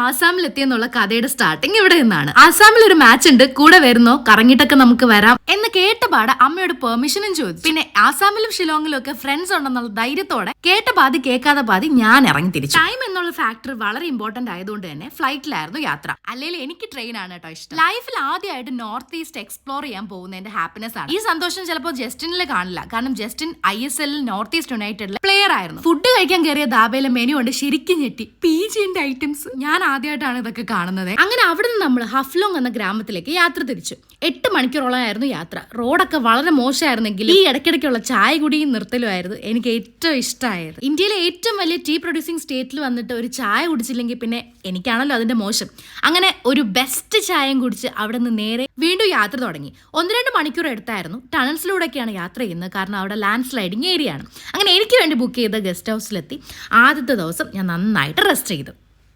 ആസാമിലെത്തിയെന്നുള്ള കഥയുടെ സ്റ്റാർട്ടിങ് ഇവിടെ നിന്നാണ്. ആസാമിൽ ഒരു മാച്ച് ഉണ്ട്, കൂടെ വരുന്നോ, കറങ്ങിട്ടൊക്കെ നമുക്ക് വരാം എന്ന് കേട്ടപാട് അമ്മയോട് പെർമിഷനും ചോദിച്ചു. പിന്നെ ആസാമിലും ഷിലോങ്ങിലും ഒക്കെ ഫ്രണ്ട്സ് ഉണ്ടെന്നുള്ള ധൈര്യത്തോടെ കേട്ട പാതി കേൾക്കാതെ പാതി ഞാൻ ഇറങ്ങി തിരിച്ചു. ടൈം എന്നുള്ള ഫാക്ടർ വളരെ ഇമ്പോർട്ടന്റ് ആയതുകൊണ്ട് തന്നെ ഫ്ലൈറ്റിലായിരുന്നു യാത്ര. അല്ലെങ്കിൽ എനിക്ക് ട്രെയിൻ ആണ് കേട്ടോ ഇഷ്ടം. ലൈഫിൽ ആദ്യമായിട്ട് നോർത്ത് ഈസ്റ്റ് എക്സ്പ്ലോർ ചെയ്യാൻ പോകുന്നതിന്റെ ഹാപ്പിനെസ് ആണ്. ഈ സന്തോഷം ചിലപ്പോൾ ജസ്റ്റിനിൽ കാണില്ല, കാരണം ജസ്റ്റിൻ ISL നോർത്ത് ഈസ്റ്റ് യുണൈറ്റഡിലെ പ്ലെയർ ആയിരുന്നു. ഫുഡ് കഴിക്കാൻ കയറിയ ദാബയിലെ മെനു കൊണ്ട് ശരിക്കും ഞെട്ടി. PGന്റെ ഐറ്റംസ് ഞാൻ ആദ്യമായിട്ടാണ് ഇതൊക്കെ കാണുന്നത്. അങ്ങനെ അവിടെ നിന്ന് നമ്മൾ ഹഫ്ലോങ് എന്ന ഗ്രാമത്തിലേക്ക് യാത്ര തിരിച്ചു. 8 മണിക്കൂറോളമായിരുന്നു യാത്ര. റോഡൊക്കെ വളരെ മോശമായിരുന്നെങ്കിൽ ഈ ഇടയ്ക്കിടയ്ക്കുള്ള ചായ കുടിയും നിർത്തലുമായിരുന്നു എനിക്ക് ഏറ്റവും ഇഷ്ടമായത്. ഇന്ത്യയിലെ ഏറ്റവും വലിയ ടീ പ്രൊഡ്യൂസിംഗ് സ്റ്റേറ്റിൽ വന്നിട്ട് ഒരു ചായ കുടിച്ചില്ലെങ്കിൽ പിന്നെ എനിക്കാണല്ലോ അതിന്റെ മോശം. അങ്ങനെ ഒരു ബെസ്റ്റ് ചായയും കുടിച്ച് അവിടെ നിന്ന് നേരെ വീണ്ടും യാത്ര തുടങ്ങി. 1-2 മണിക്കൂർ എടുത്തായിരുന്നു. ടണൽസിലൂടെയൊക്കെയാണ് യാത്ര ചെയ്യുന്നത്, കാരണം അവിടെ ലാൻഡ് സ്ലൈഡിങ് ഏരിയ ആണ്. അങ്ങനെ എനിക്ക് വേണ്ടി ബുക്ക് ചെയ്ത ഗസ്റ്റ് ഹൗസിലെത്തി. ആദ്യത്തെ ദിവസം ഞാൻ നന്നായിട്ട് റെസ്റ്റ് ചെയ്തു.